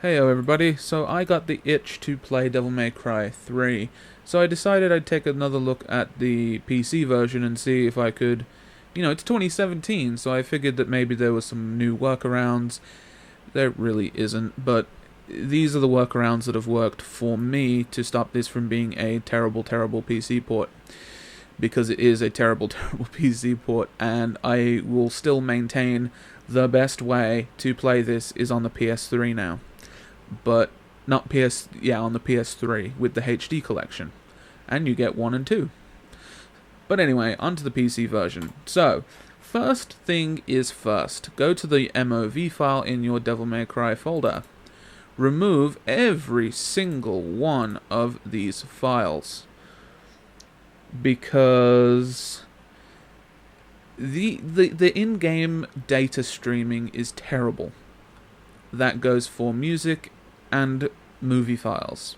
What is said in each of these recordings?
Heyo everybody, so I got the itch to play Devil May Cry 3, so I decided I'd take another look at the PC version and see if I could, it's 2017, so I figured that maybe there was some new workarounds. There really isn't, but these are the workarounds that have worked for me to stop this from being a terrible, terrible PC port. Because it is a terrible, terrible PC port, and I will still maintain the best way to play this is on the PS3 now. But not on the PS3 with the HD collection, and you get 1 and 2. But anyway, onto the PC version. So, first thing is first, go to the MOV file in your Devil May Cry folder. Remove every single one of these files, because the in-game data streaming is terrible. That goes for music and movie files.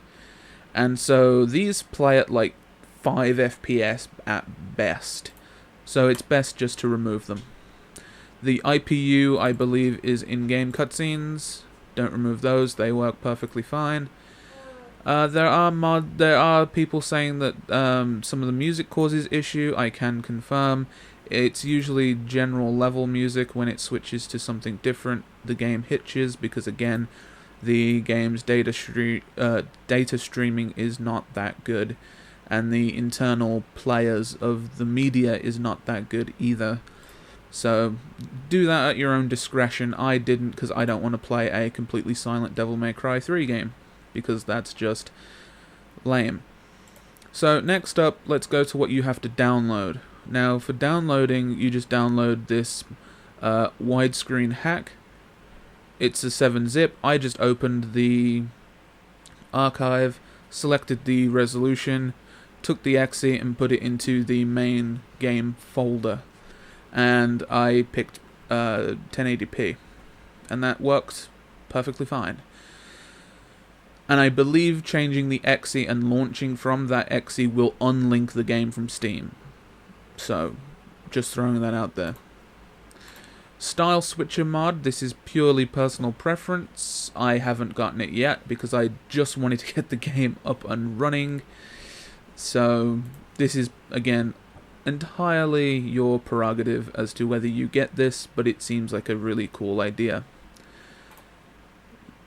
And so these play at like 5 FPS at best. So it's best just to remove them. The IPU, I believe, is in-game cutscenes. Don't remove those, they work perfectly fine. There are people saying that some of the music causes issue. I can confirm. It's usually general level music. When it switches to something different, the game hitches, because again, the game's data streaming is not that good, and the internal players of the media is not that good either. So do that at your own discretion. I didn't, because I don't want to play a completely silent Devil May Cry 3 game, because that's just lame. So next up, let's go to what you have to download. Now, for downloading, you just download this Widescreen Hack. It's a 7-zip. I just opened the archive, selected the resolution, took the exe and put it into the main game folder. And I picked 1080p. And that worked perfectly fine. And I believe changing the exe and launching from that exe will unlink the game from Steam. So, just throwing that out there. Style Switcher mod, this is purely personal preference. I haven't gotten it yet because I just wanted to get the game up and running. So, this is, again, entirely your prerogative as to whether you get this, but it seems like a really cool idea.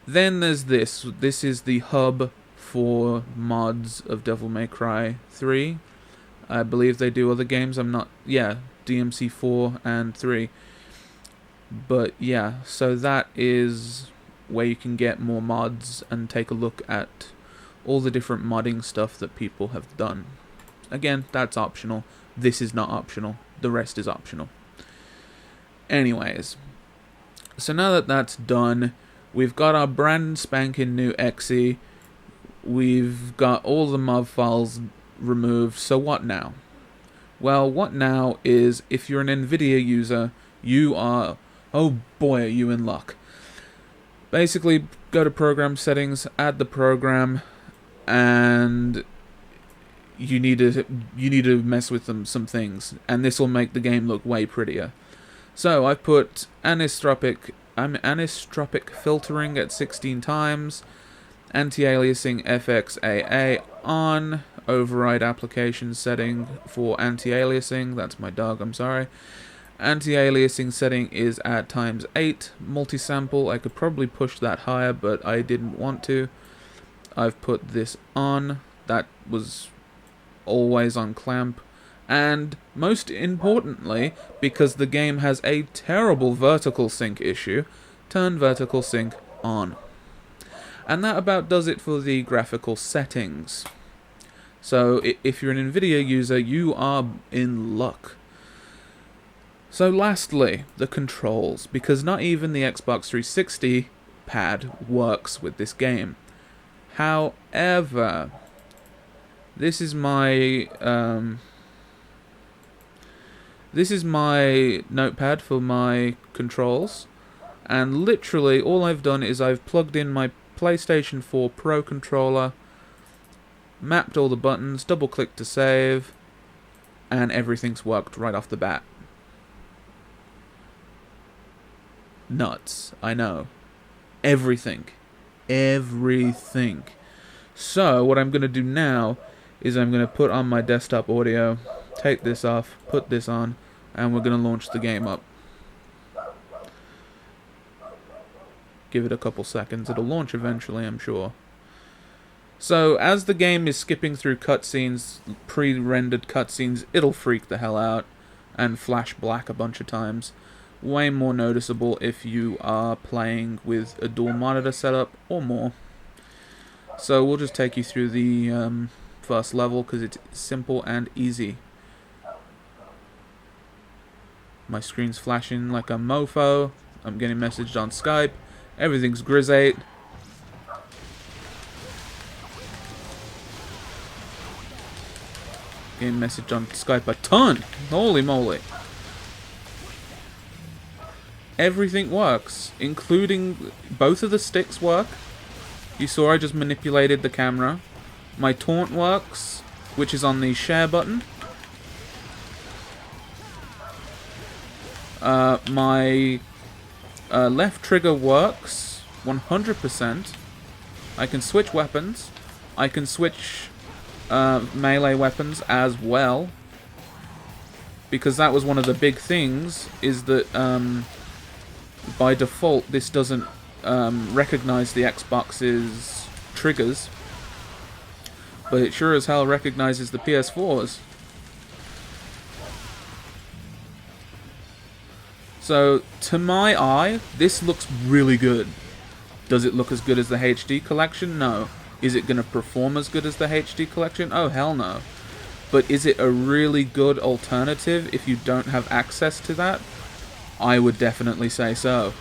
Then there's this. This is the hub for mods of Devil May Cry 3. I believe they do other games. DMC 4 and 3. But yeah, so that is where you can get more mods and take a look at all the different modding stuff that people have done. Again, that's optional. This is not optional. The rest is optional. Anyways, so now that that's done, we've got our brand spanking new exe. We've got all the mod files removed. So what now? Well, what now is, if you're an NVIDIA user, you are, oh boy, are you in luck. Basically, go to program settings, add the program, and you need to mess with some things, and this will make the game look way prettier. So I've put anisotropic filtering at 16 times, anti-aliasing FXAA on, override application setting for anti-aliasing, that's my dog, I'm sorry. Anti-aliasing setting is at ×8, multi-sample, I could probably push that higher, but I didn't want to. I've put this on, that was always on clamp. And most importantly, because the game has a terrible vertical sync issue, turn vertical sync on. And that about does it for the graphical settings. So if you're an NVIDIA user, you are in luck. So lastly, the controls, because not even the Xbox 360 pad works with this game. However, this is my notepad for my controls, and literally all I've done is I've plugged in my PlayStation 4 Pro controller, mapped all the buttons, double-clicked to save, and everything's worked right off the bat. Nuts, I know. Everything everything. So what I'm going to do now is I'm going to put on my desktop audio, take this off, put this on, and we're going to launch the game up. Give it a couple seconds. It'll launch eventually, I'm sure. So, as the game is skipping through cutscenes, pre-rendered cutscenes, it'll freak the hell out and flash black a bunch of times. Way more noticeable if you are playing with a dual monitor setup or more. So, we'll just take you through the first level because it's simple and easy. My screen's flashing like a mofo. I'm getting messaged on Skype. Everything's Grizz8. Getting message on Skype a ton. Holy moly. Everything works, including both of the sticks work. You saw I just manipulated the camera. My taunt works, which is on the share button. My left trigger works 100%. I can switch weapons. I can switch melee weapons as well, because that was one of the big things, is that by default this doesn't recognize the Xbox's triggers, but it sure as hell recognizes the PS4's. So to my eye, this looks really good. Does it look as good as the HD collection? No. Is it going to perform as good as the HD collection? Oh, hell no. But is it a really good alternative if you don't have access to that? I would definitely say so.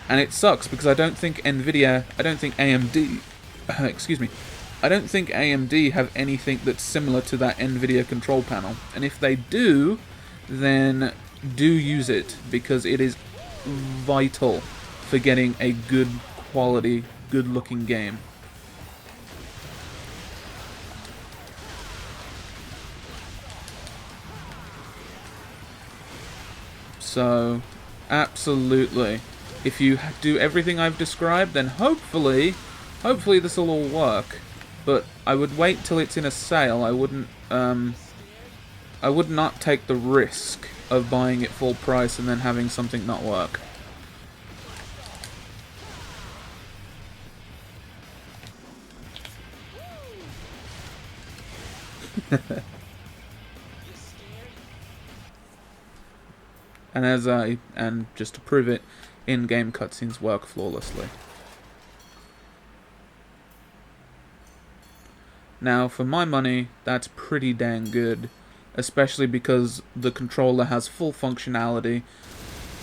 And it sucks because I don't think AMD, excuse me, I don't think AMD have anything that's similar to that NVIDIA control panel. And if they do, then do use it, because it is vital for getting a good quality, good looking game. So, absolutely. If you do everything I've described, then hopefully this will all work. But I would wait till it's in a sale. I would not take the risk of buying it full price and then having something not work. And just to prove it, in-game cutscenes work flawlessly. Now, for my money, that's pretty dang good, especially because the controller has full functionality,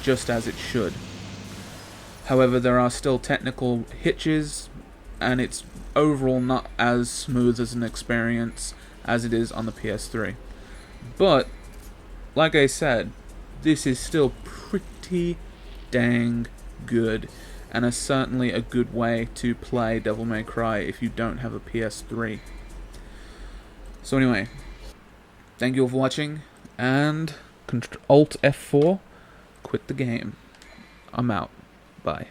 just as it should. However, there are still technical hitches, and it's overall not as smooth as an experience as it is on the PS3. But, like I said, this is still pretty dang good, and is certainly a good way to play Devil May Cry if you don't have a PS3. So anyway, thank you all for watching, and Alt F4, quit the game. I'm out. Bye.